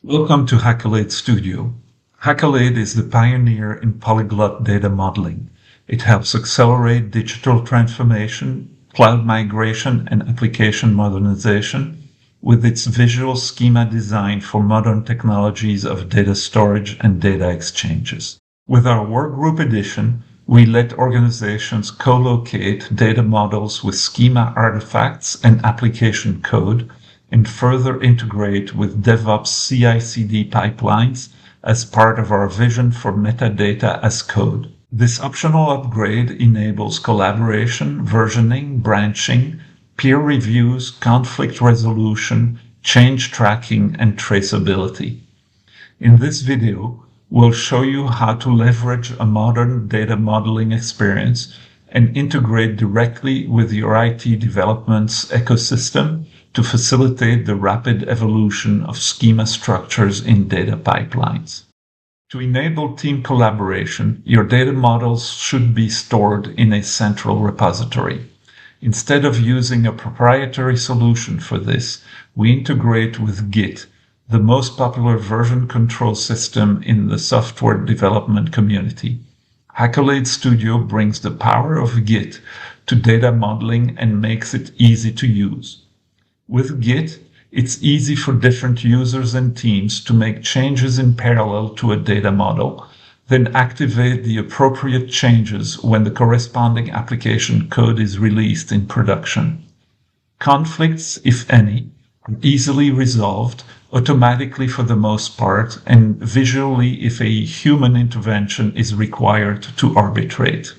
Welcome to Hackolade Studio. Hackolade is the pioneer in polyglot data modeling. It helps accelerate digital transformation, cloud migration, and application modernization with its visual schema designed for modern technologies of data storage and data exchanges. With our Workgroup edition, we let organizations co-locate data models with schema artifacts and application code and further integrate with DevOps CI/CD pipelines as part of our vision for Metadata-as-Code. This optional upgrade enables collaboration, versioning, branching, peer reviews, conflict resolution, change tracking, and traceability. In this video, we'll show you how to leverage a modern data modeling experience and integrate directly with your IT development's ecosystem to facilitate the rapid evolution of schema structures in data pipelines. To enable team collaboration, your data models should be stored in a central repository. Instead of using a proprietary solution for this, we integrate with Git, the most popular version control system in the software development community. Hackolade Studio brings the power of Git to data modeling and makes it easy to use. With Git, it's easy for different users and teams to make changes in parallel to a data model, then activate the appropriate changes when the corresponding application code is released in production. Conflicts, if any, are easily resolved automatically for the most part, and visually if a human intervention is required to arbitrate.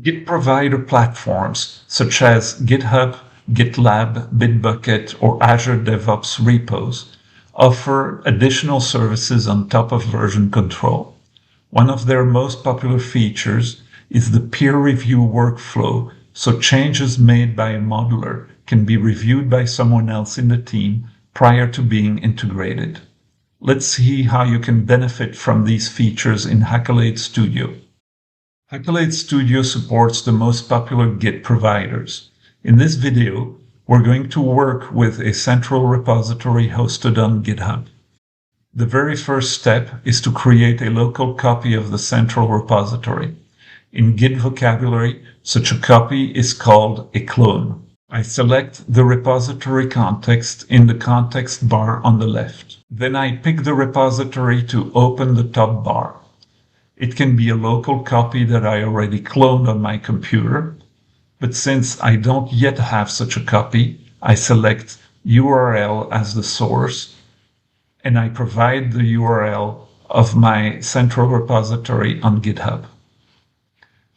Git provider platforms such as GitHub, GitLab, Bitbucket, or Azure DevOps repos offer additional services on top of version control. One of their most popular features is the peer review workflow, so changes made by a modeler can be reviewed by someone else in the team prior to being integrated. Let's see how you can benefit from these features in Hackolade Studio. Hackolade Studio supports the most popular Git providers. In this video, we're going to work with a central repository hosted on GitHub. The very first step is to create a local copy of the central repository. In Git vocabulary, such a copy is called a clone. I select the repository context in the context bar on the left. Then I pick the repository to open the top bar. It can be a local copy that I already cloned on my computer, but since I don't yet have such a copy, I select URL as the source, and I provide the URL of my central repository on GitHub.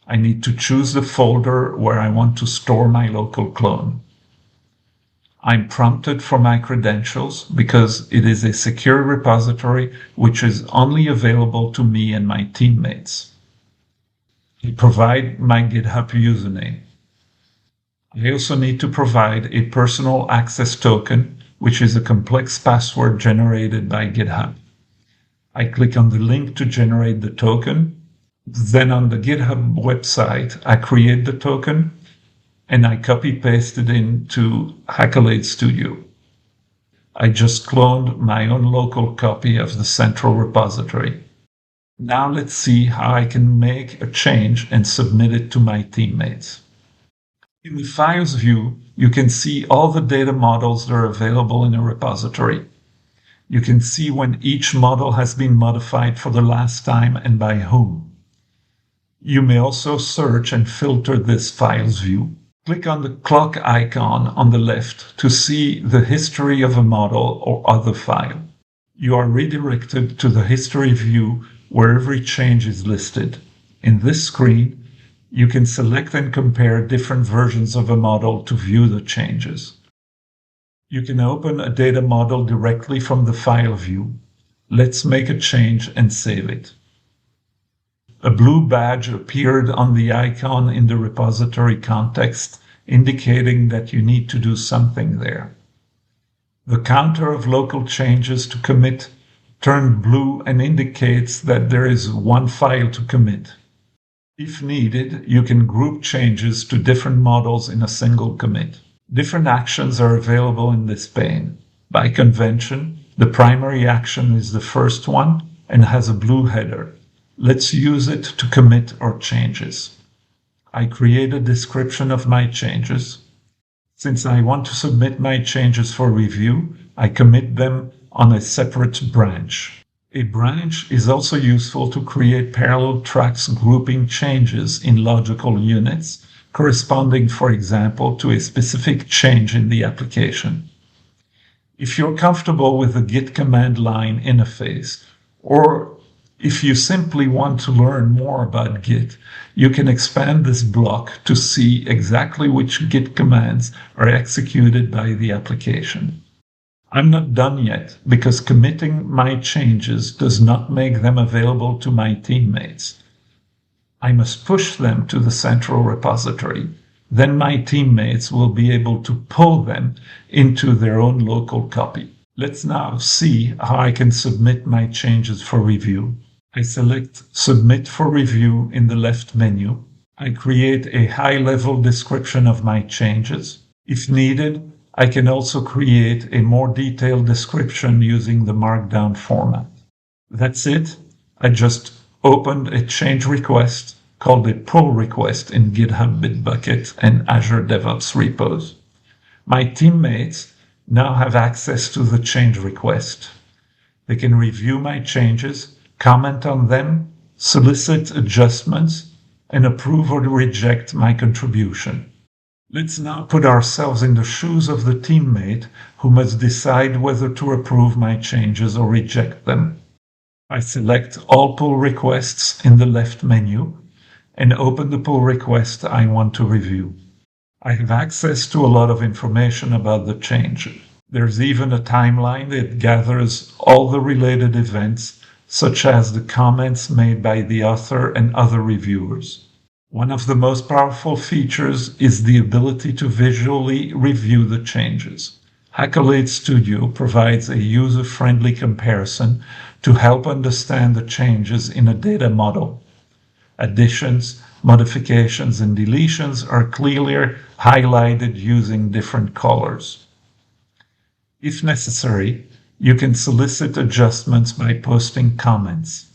I need to choose the folder where I want to store my local clone. I'm prompted for my credentials because it is a secure repository which is only available to me and my teammates. I provide my GitHub username. I also need to provide a personal access token, which is a complex password generated by GitHub. I click on the link to generate the token. Then on the GitHub website, I create the token and I copy-paste it into Hackolade Studio. I just cloned my own local copy of the central repository. Now let's see how I can make a change and submit it to my teammates. In the Files view, you can see all the data models that are available in a repository. You can see when each model has been modified for the last time and by whom. You may also search and filter this Files view. Click on the clock icon on the left to see the history of a model or other file. You are redirected to the History view where every change is listed. In this screen, you can select and compare different versions of a model to view the changes. You can open a data model directly from the File view. Let's make a change and save it. A blue badge appeared on the icon in the repository context, indicating that you need to do something there. The counter of local changes to commit turned blue and indicates that there is one file to commit. If needed, you can group changes to different models in a single commit. Different actions are available in this pane. By convention, The primary action is the first one and has a blue header. Let's use it to commit our changes. I create a description of my changes. Since I want to submit my changes for review, I commit them on a separate branch. A branch is also useful to create parallel tracks grouping changes in logical units, corresponding, for example, to a specific change in the application. If you're comfortable with the Git command line interface, or if you simply want to learn more about Git, you can expand this block to see exactly which Git commands are executed by the application. I'm not done yet because committing my changes does not make them available to my teammates. I must push them to the central repository. Then my teammates will be able to pull them into their own local copy. Let's now see how I can submit my changes for review. I select Submit for Review in the left menu. I create a high-level description of my changes. If needed, I can also create a more detailed description using the Markdown format. That's it. I just opened a change request called a pull request in GitHub Bitbucket and Azure DevOps repos. My teammates now have access to the change request. They can review my changes, comment on them, solicit adjustments, and approve or reject my contribution. Let's now put ourselves in the shoes of the teammate who must decide whether to approve my changes or reject them. I select All Pull Requests in the left menu and open the pull request I want to review. I have access to a lot of information about the change. There's even a timeline that gathers all the related events, such as the comments made by the author and other reviewers. One of the most powerful features is the ability to visually review the changes. Hackolade Studio provides a user-friendly comparison to help understand the changes in a data model. Additions, modifications, and deletions are clearly highlighted using different colors. If necessary, you can solicit adjustments by posting comments.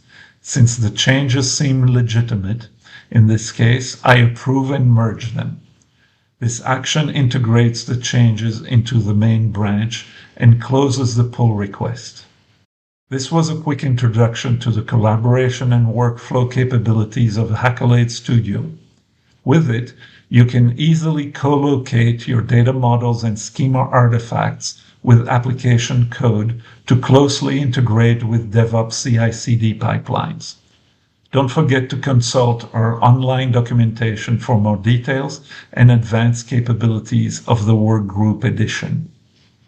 Since the changes seem legitimate, in this case, I approve and merge them. This action integrates the changes into the main branch and closes the pull request. This was a quick introduction to the collaboration and workflow capabilities of Hackolade Studio. With it, you can easily co-locate your data models and schema artifacts with application code to closely integrate with DevOps CI/CD pipelines. Don't forget to consult our online documentation for more details and advanced capabilities of the Workgroup edition.